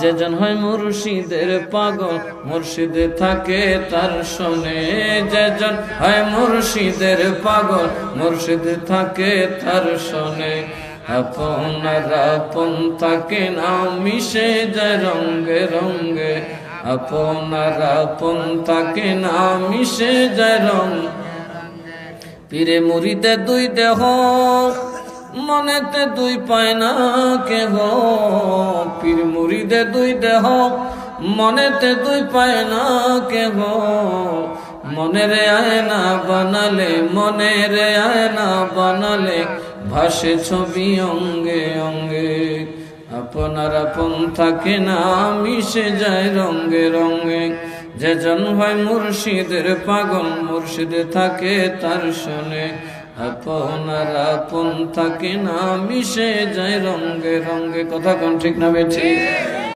যেজন হয় মুর্শিদের পাগল মুর্শিদে থাকে তার শোনে। যেজন হয় মুর্শিদের পাগল মুর্শিদে থাকে তার শোনে। আপনার আপন থাকে না মিশে যায় রঙ্গে রঙ্গে। আপনার আপন থাকে না মিশে যায় রঙ। পীরে মুরিদে দুই দেহ মনেতে দুই পায় না কেহ। পীর মুরিদে দুই দেহ মনেতে দুই পায় না কেহ। মনের আয়না বানালে মনের আয়না বানালে ভাসে ছবি অঙ্গে অঙ্গে। আপনার আপন থাকে না মিশে যায় রঙ্গে রঙ্গে। যেজন হয় মুর্শিদের পাগল মুর্শিদে থাকে তার শোনে। আপনার আপন থাকে না মিশে যায় রঙ্গে রঙ্গে। কথা কোন ঠিক না বেঠিক?